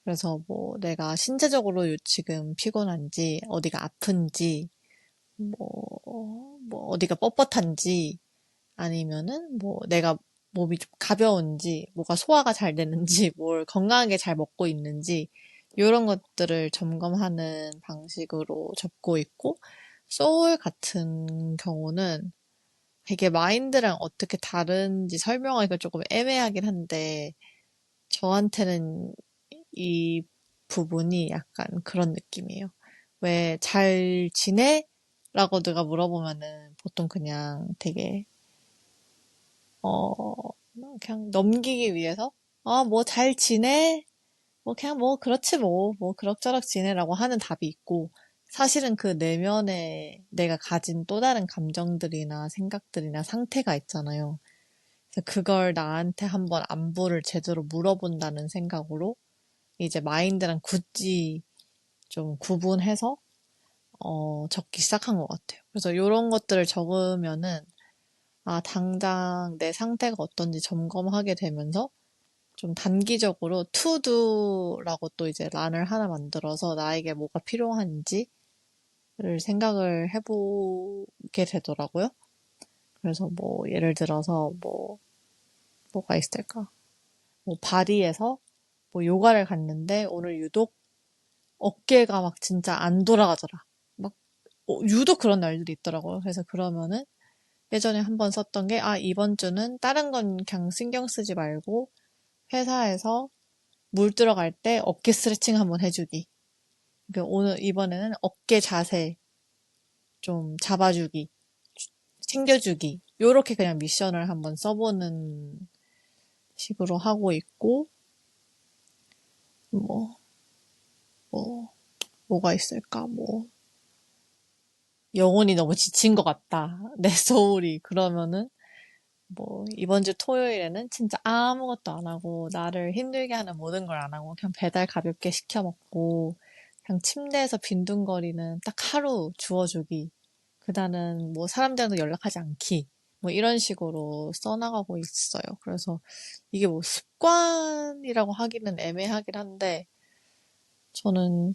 그래서 뭐 내가 신체적으로 지금 피곤한지, 어디가 아픈지, 뭐 어디가 뻣뻣한지, 아니면은 뭐 내가 몸이 좀 가벼운지, 뭐가 소화가 잘 되는지, 뭘 건강하게 잘 먹고 있는지, 이런 것들을 점검하는 방식으로 접고 있고, 소울 같은 경우는 이게 마인드랑 어떻게 다른지 설명하기가 조금 애매하긴 한데, 저한테는 이 부분이 약간 그런 느낌이에요. 왜 잘 지내? 라고 누가 물어보면은 보통 그냥 되게, 어, 그냥 넘기기 위해서, 뭐 잘 지내? 뭐 그냥 뭐 그렇지 뭐 그럭저럭 지내라고 하는 답이 있고, 사실은 그 내면에 내가 가진 또 다른 감정들이나 생각들이나 상태가 있잖아요. 그래서 그걸 나한테 한번 안부를 제대로 물어본다는 생각으로 이제 마인드랑 굳이 좀 구분해서 적기 시작한 것 같아요. 그래서 이런 것들을 적으면은 당장 내 상태가 어떤지 점검하게 되면서 좀 단기적으로 투두라고 또 이제 란을 하나 만들어서 나에게 뭐가 필요한지를 생각을 해보게 되더라고요. 그래서 뭐 예를 들어서 뭐가 있을까? 뭐 바리에서 뭐 요가를 갔는데 오늘 유독 어깨가 막 진짜 안 돌아가더라. 막 유독 그런 날들이 있더라고요. 그래서 그러면은 예전에 한번 썼던 게 이번 주는 다른 건 그냥 신경 쓰지 말고 회사에서 물 들어갈 때 어깨 스트레칭 한번 해주기. 그러니까 오늘 이번에는 어깨 자세 좀 잡아주기, 챙겨주기. 요렇게 그냥 미션을 한번 써보는 식으로 하고 있고, 뭐, 뭐, 뭐가 있을까? 영혼이 너무 지친 것 같다. 내 소울이. 그러면은, 이번 주 토요일에는 진짜 아무것도 안 하고, 나를 힘들게 하는 모든 걸 안 하고, 그냥 배달 가볍게 시켜 먹고, 그냥 침대에서 빈둥거리는 딱 하루 주어주기. 그다는 뭐 사람들한테 연락하지 않기. 뭐 이런 식으로 써나가고 있어요. 그래서 이게 뭐 습관이라고 하기는 애매하긴 한데, 저는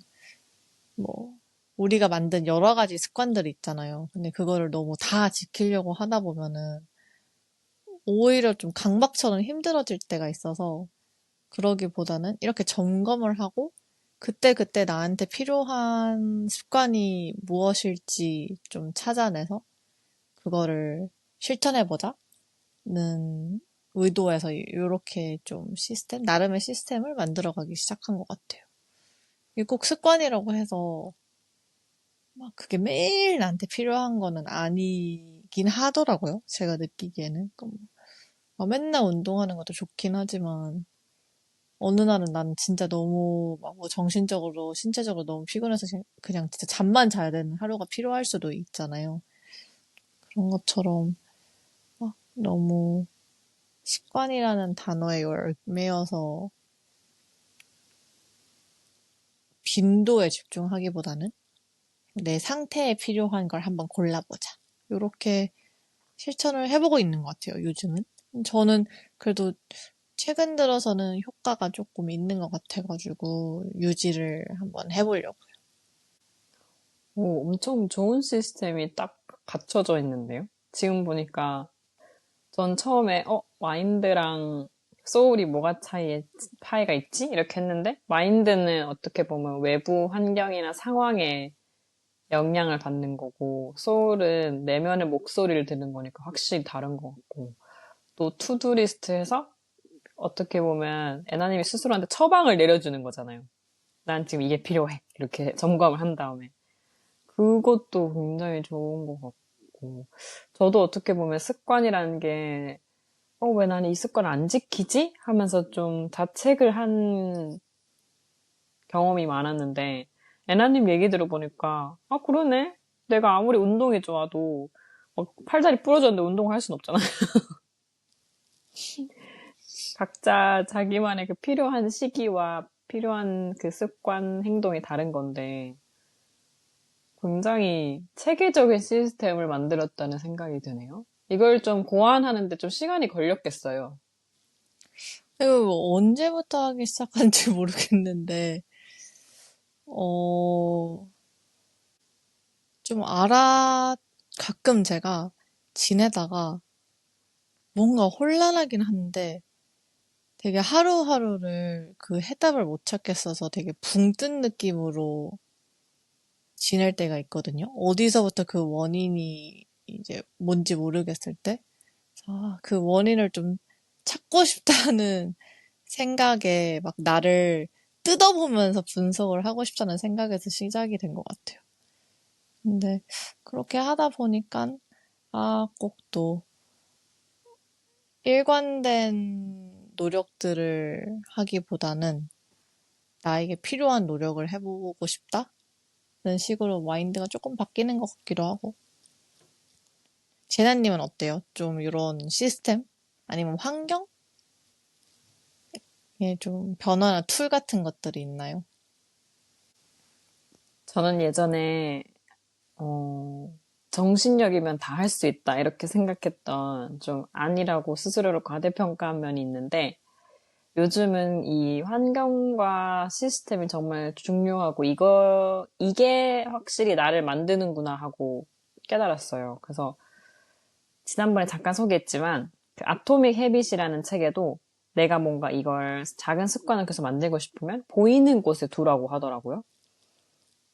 뭐, 우리가 만든 여러 가지 습관들이 있잖아요. 근데 그거를 너무 다 지키려고 하다 보면은 오히려 좀 강박처럼 힘들어질 때가 있어서 그러기보다는 이렇게 점검을 하고 그때그때 나한테 필요한 습관이 무엇일지 좀 찾아내서 그거를 실천해보자는 의도에서 이렇게 좀 나름의 시스템을 만들어가기 시작한 것 같아요. 이게 꼭 습관이라고 해서 막 그게 매일 나한테 필요한 거는 아니긴 하더라고요. 제가 느끼기에는. 맨날 운동하는 것도 좋긴 하지만 어느 날은 나는 진짜 너무 막 뭐 정신적으로, 신체적으로 너무 피곤해서 그냥 진짜 잠만 자야 되는 하루가 필요할 수도 있잖아요. 그런 것처럼 막 너무 습관이라는 단어에 얽매여서 빈도에 집중하기보다는 내 상태에 필요한 걸 한번 골라보자. 요렇게 실천을 해보고 있는 것 같아요, 요즘은. 저는 그래도 최근 들어서는 효과가 조금 있는 것 같아가지고 유지를 한번 해보려고. 오, 엄청 좋은 시스템이 딱 갖춰져 있는데요. 지금 보니까 전 처음에 마인드랑 소울이 뭐가 차이가 있지? 이렇게 했는데 마인드는 어떻게 보면 외부 환경이나 상황에 영향을 받는 거고 소울은 내면의 목소리를 듣는 거니까 확실히 다른 것 같고 또 투두리스트에서 어떻게 보면 애나님이 스스로한테 처방을 내려주는 거잖아요. 난 지금 이게 필요해. 이렇게 점검을 한 다음에. 그것도 굉장히 좋은 것 같고. 저도 어떻게 보면 습관이라는 게, 왜 나는 이 습관을 안 지키지? 하면서 좀 자책을 한 경험이 많았는데, 애나님 얘기 들어보니까, 그러네? 내가 아무리 운동이 좋아도, 팔다리 부러졌는데 운동을 할 순 없잖아. 각자 자기만의 그 필요한 시기와 필요한 그 습관, 행동이 다른 건데, 굉장히 체계적인 시스템을 만들었다는 생각이 드네요. 이걸 좀 고안하는데 좀 시간이 걸렸겠어요. 이거 언제부터 하기 시작한지 모르겠는데, 좀 가끔 제가 지내다가 뭔가 혼란하긴 한데 되게 하루하루를 그 해답을 못 찾겠어서 되게 붕 뜬 느낌으로 지낼 때가 있거든요. 어디서부터 그 원인이 이제 뭔지 모르겠을 때. 그 원인을 좀 찾고 싶다는 생각에 막 나를 뜯어보면서 분석을 하고 싶다는 생각에서 시작이 된 것 같아요. 근데 그렇게 하다 보니까 꼭 또 일관된 노력들을 하기보다는 나에게 필요한 노력을 해보고 싶다는 식으로 마인드가 조금 바뀌는 것 같기도 하고. 제나님은 어때요? 좀 이런 시스템? 아니면 환경에 좀 변화나 툴 같은 것들이 있나요? 저는 예전에 어, 정신력이면 다 할 수 있다 이렇게 생각했던 좀 아니라고 스스로를 과대평가한 면이 있는데 요즘은 이 환경과 시스템이 정말 중요하고 이게 확실히 나를 만드는구나 하고 깨달았어요. 그래서 지난번에 잠깐 소개했지만 그 아토믹 헤빗이라는 책에도 내가 뭔가 이걸 작은 습관을 계속 만들고 싶으면 보이는 곳에 두라고 하더라고요.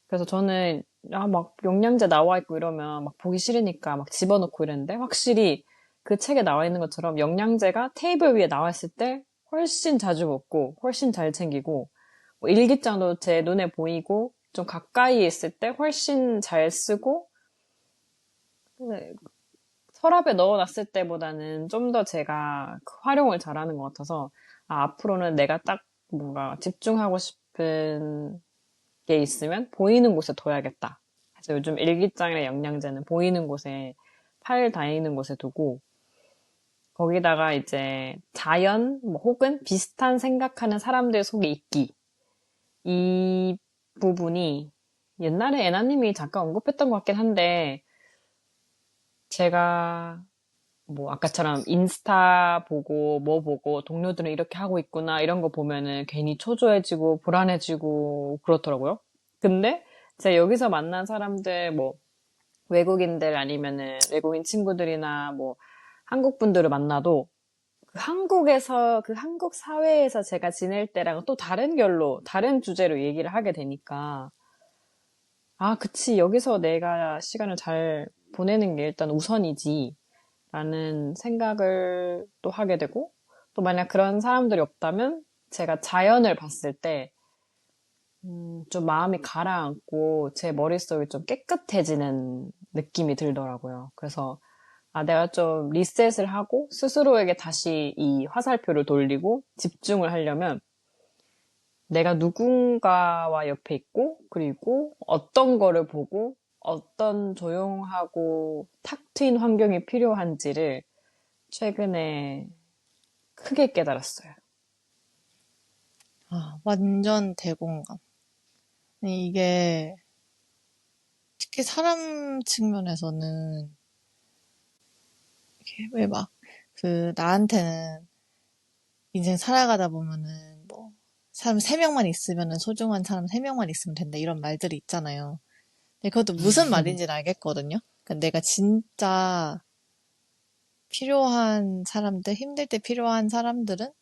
그래서 저는 막 영양제 나와 있고 이러면 막 보기 싫으니까 막 집어넣고 이랬는데 확실히 그 책에 나와 있는 것처럼 영양제가 테이블 위에 나와 있을 때 훨씬 자주 먹고 훨씬 잘 챙기고 뭐 일기장도 제 눈에 보이고 좀 가까이 있을 때 훨씬 잘 쓰고 네, 서랍에 넣어놨을 때보다는 좀 더 제가 그 활용을 잘하는 것 같아서 앞으로는 내가 딱 뭔가 집중하고 싶은 게 있으면 보이는 곳에 둬야겠다. 그래서 요즘 일기장이나 영양제는 보이는 곳에 파일 다니는 곳에 두고 거기다가 이제 자연 뭐 혹은 비슷한 생각하는 사람들 속에 있기 이 부분이 옛날에 애나님이 잠깐 언급했던 것 같긴 한데 제가 뭐 아까처럼 인스타 보고 뭐 보고 동료들은 이렇게 하고 있구나 이런 거 보면은 괜히 초조해지고 불안해지고 그렇더라고요. 근데 제가 여기서 만난 사람들 뭐 외국인들 아니면은 외국인 친구들이나 뭐 한국 분들을 만나도 그 한국에서 그 한국 사회에서 제가 지낼 때랑 또 다른 결로 다른 주제로 얘기를 하게 되니까 그치 여기서 내가 시간을 잘 보내는 게 일단 우선이지 라는 생각을 또 하게 되고, 또 만약 그런 사람들이 없다면 제가 자연을 봤을 때, 좀 마음이 가라앉고 제 머릿속이 좀 깨끗해지는 느낌이 들더라고요. 그래서, 내가 좀 리셋을 하고 스스로에게 다시 이 화살표를 돌리고 집중을 하려면 내가 누군가와 옆에 있고, 그리고 어떤 거를 보고, 어떤 조용하고 탁 트인 환경이 필요한지를 최근에 크게 깨달았어요. 완전 대공감. 이게 특히 사람 측면에서는 이게 왜 막 나한테는 인생 살아가다 보면은 뭐 사람 세 명만 있으면은 소중한 사람 세 명만 있으면 된다 이런 말들이 있잖아요. 근데 그것도 무슨 말인지는 알겠거든요. 그러니까 내가 진짜 필요한 사람들, 힘들 때 필요한 사람들은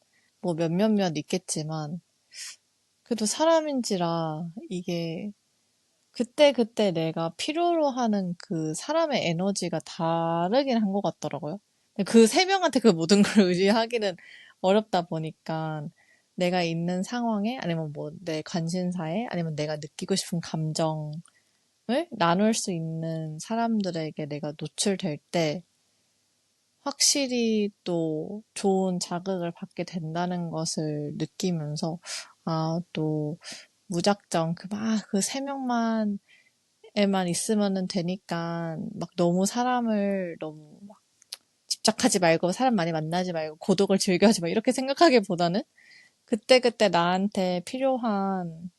뭐 몇몇몇 있겠지만 그래도 사람인지라 이게 그때그때 내가 필요로 하는 그 사람의 에너지가 다르긴 한 것 같더라고요. 그 세 명한테 그 모든 걸 의지하기는 어렵다 보니까 내가 있는 상황에 아니면 뭐 내 관심사에 아니면 내가 느끼고 싶은 감정을 나눌 수 있는 사람들에게 내가 노출될 때 확실히 또 좋은 자극을 받게 된다는 것을 느끼면서 또 무작정 그 세 명만 에만 있으면은 되니까 막 너무 사람을 너무 막 집착하지 말고 사람 많이 만나지 말고 고독을 즐겨하지 마 이렇게 생각하기보다는 그때그때 나한테 필요한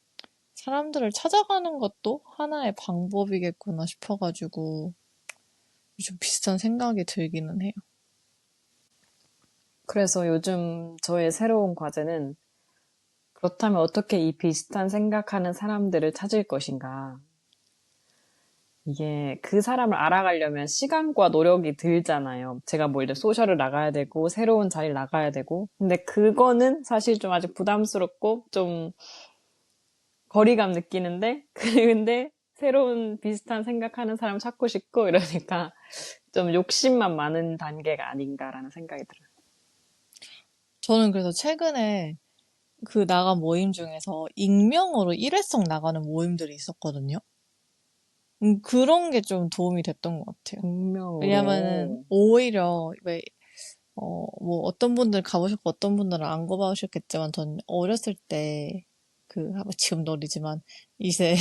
사람들을 찾아가는 것도 하나의 방법이겠구나 싶어가지고 좀 비슷한 생각이 들기는 해요. 그래서 요즘 저의 새로운 과제는 그렇다면 어떻게 이 비슷한 생각하는 사람들을 찾을 것인가. 이게 그 사람을 알아가려면 시간과 노력이 들잖아요. 제가 뭐 이제 소셜을 나가야 되고 새로운 자리를 나가야 되고. 근데 그거는 사실 좀 아직 부담스럽고 좀 거리감 느끼는데 근데 새로운 비슷한 생각하는 사람 찾고 싶고 이러니까 좀 욕심만 많은 단계가 아닌가라는 생각이 들어요. 저는 그래서 최근에 나간 모임 중에서 익명으로 일회성 나가는 모임들이 있었거든요. 그런 게 좀 도움이 됐던 것 같아요. 왜냐면은 익명으로. 오히려 왜 뭐 어떤 분들 가보셨고 어떤 분들은 안 가보셨겠지만 전 어렸을 때 지금도 어리지만 이제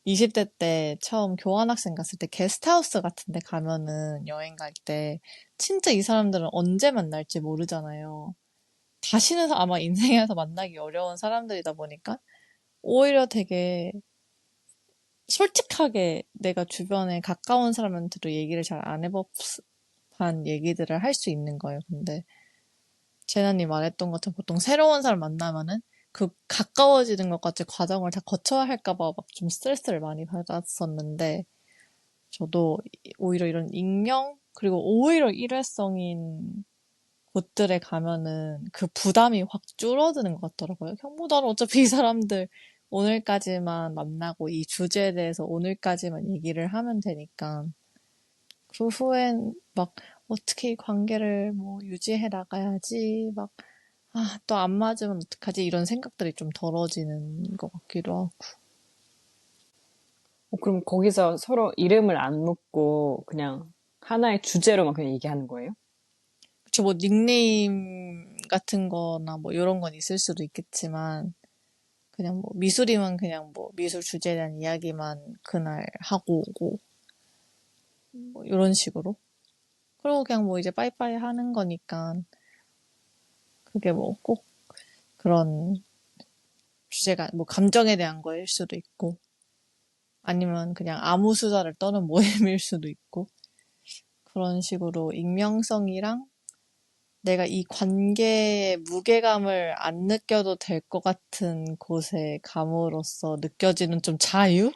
20대 때 처음 교환학생 갔을 때 게스트하우스 같은 데 가면은 여행 갈 때 진짜 이 사람들은 언제 만날지 모르잖아요. 다시는 아마 인생에서 만나기 어려운 사람들이다 보니까 오히려 되게 솔직하게 내가 주변에 가까운 사람한테도 얘기를 잘 안 해봤한 얘기들을 할 수 있는 거예요. 근데 재나님 말했던 것처럼 보통 새로운 사람 만나면은 그 가까워지는 것까지 과정을 다 거쳐야 할까 봐 막 좀 스트레스를 많이 받았었는데 저도 오히려 이런 익명 그리고 오히려 일회성인 곳들에 가면은 그 부담이 확 줄어드는 것 같더라고요. 형보다는 어차피 이 사람들 오늘까지만 만나고 이 주제에 대해서 오늘까지만 얘기를 하면 되니까 그 후엔 막 어떻게 이 관계를 뭐 유지해 나가야지 막 또 안 맞으면 어떡하지 이런 생각들이 좀 덜어지는 것 같기도 하고. 그럼 거기서 서로 이름을 안 묻고 그냥 하나의 주제로만 그냥 얘기하는 거예요? 그쵸, 뭐 닉네임 같은 거나 뭐 이런 건 있을 수도 있겠지만 그냥 뭐 미술이면 그냥 뭐 미술 주제에 대한 이야기만 그날 하고 오고 뭐 이런 식으로. 그리고 그냥 뭐 이제 빠이빠이 하는 거니까 그게 뭐 꼭 그런 주제가 뭐 감정에 대한 거일 수도 있고 아니면 그냥 아무 수다를 떠는 모임일 수도 있고 그런 식으로 익명성이랑 내가 이 관계의 무게감을 안 느껴도 될 것 같은 곳에 감으로써 느껴지는 좀 자유?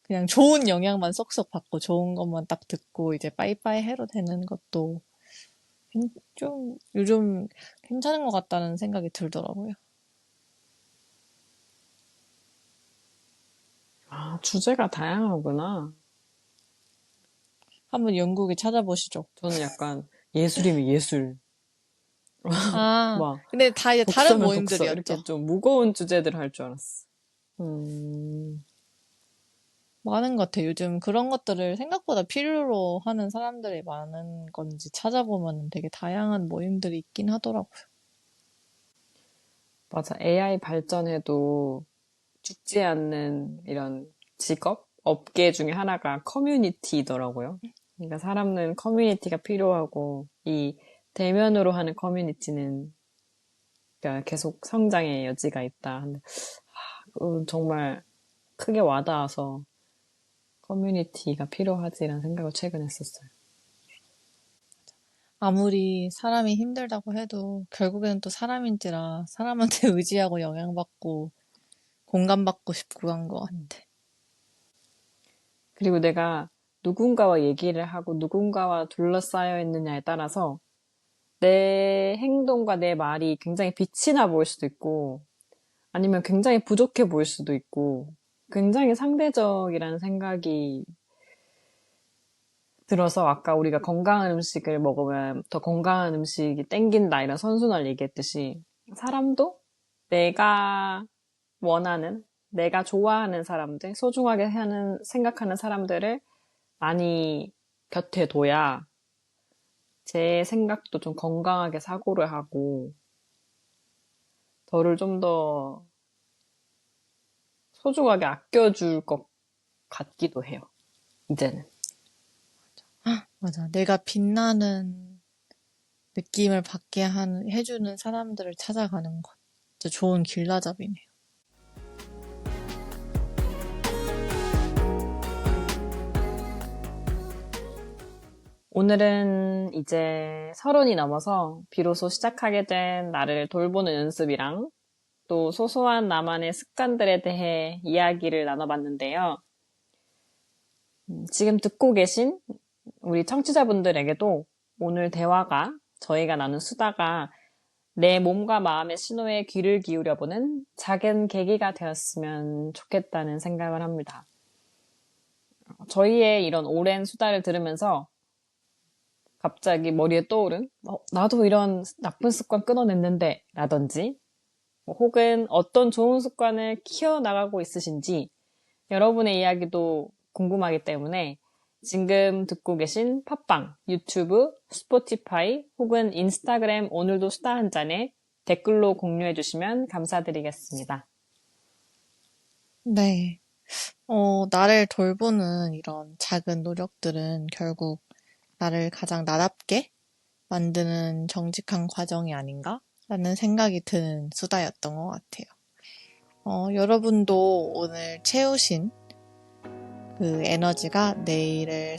그냥 좋은 영향만 쏙쏙 받고 좋은 것만 딱 듣고 이제 빠이빠이 해도 되는 것도 좀 요즘 괜찮은 것 같다는 생각이 들더라고요. 아, 주제가 다양하구나. 한번 영국에 찾아보시죠. 저는 약간 예술이면 예술, 막 근데 다 이제 다른 독서면 독서 모임들이었죠. 이렇게 좀 무거운 주제들 할 줄 알았어. 음, 많은 것 같아요. 요즘 그런 것들을 생각보다 필요로 하는 사람들이 많은 건지 찾아보면 되게 다양한 모임들이 있긴 하더라고요. 맞아. AI 발전해도 죽지 않는 이런 직업, 업계 중에 하나가 커뮤니티더라고요. 그러니까 사람은 커뮤니티가 필요하고 이 대면으로 하는 커뮤니티는 그러니까 계속 성장의 여지가 있다. 근데 정말 크게 와닿아서 커뮤니티가 필요하지라는 생각을 최근에 했었어요. 아무리 사람이 힘들다고 해도 결국에는 또 사람인지라 사람한테 의지하고 영향받고 공감받고 싶고 한 것 같아. 그리고 내가 누군가와 얘기를 하고 누군가와 둘러싸여 있느냐에 따라서 내 행동과 내 말이 굉장히 빛이 나 보일 수도 있고 아니면 굉장히 부족해 보일 수도 있고 굉장히 상대적이라는 생각이 들어서 아까 우리가 건강한 음식을 먹으면 더 건강한 음식이 땡긴다 이런 선순환을 얘기했듯이 사람도 내가 원하는, 내가 좋아하는 사람들, 소중하게 생각하는 사람들을 많이 곁에 둬야 제 생각도 좀 건강하게 사고를 하고 저를 좀 더 소중하게 아껴줄 것 같기도 해요. 이제는. 맞아. 내가 빛나는 느낌을 받게 해주는 사람들을 찾아가는 것. 진짜 좋은 길라잡이네요. 오늘은 이제 30이 넘어서 비로소 시작하게 된 나를 돌보는 연습이랑 또 소소한 나만의 습관들에 대해 이야기를 나눠봤는데요. 지금 듣고 계신 우리 청취자분들에게도 오늘 대화가 저희가 나눈 수다가 내 몸과 마음의 신호에 귀를 기울여보는 작은 계기가 되었으면 좋겠다는 생각을 합니다. 저희의 이런 오랜 수다를 들으면서 갑자기 머리에 떠오른 나도 이런 나쁜 습관 끊어냈는데 라든지 혹은 어떤 좋은 습관을 키워나가고 있으신지 여러분의 이야기도 궁금하기 때문에 지금 듣고 계신 팟빵, 유튜브, 스포티파이 혹은 인스타그램 오늘도 수다 한 잔에 댓글로 공유해 주시면 감사드리겠습니다. 네. 나를 돌보는 이런 작은 노력들은 결국 나를 가장 나답게 만드는 정직한 과정이 아닌가라는 생각이 드는 수다였던 것 같아요. 여러분도 오늘 채우신 그 에너지가 내일을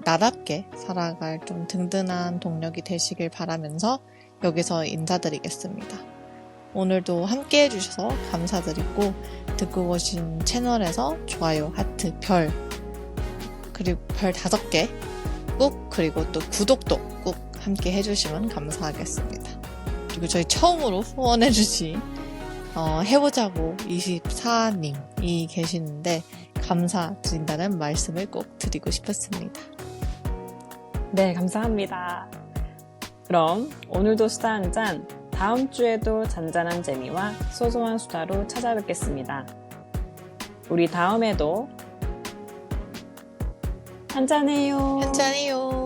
나답게 살아갈 좀 든든한 동력이 되시길 바라면서 여기서 인사드리겠습니다. 오늘도 함께 해주셔서 감사드리고 듣고 계신 채널에서 좋아요, 하트, 그리고 별 5개 그리고 또 구독도 꼭 함께 해주시면 감사하겠습니다. 그리고 저희 처음으로 후원해주신 해보자고 24님이 계시는데 감사드린다는 말씀을 꼭 드리고 싶었습니다. 네, 감사합니다. 그럼 오늘도 수다 한 잔, 다음 주에도 잔잔한 재미와 소소한 수다로 찾아뵙겠습니다. 우리 다음에도 한잔해요. 한잔해요.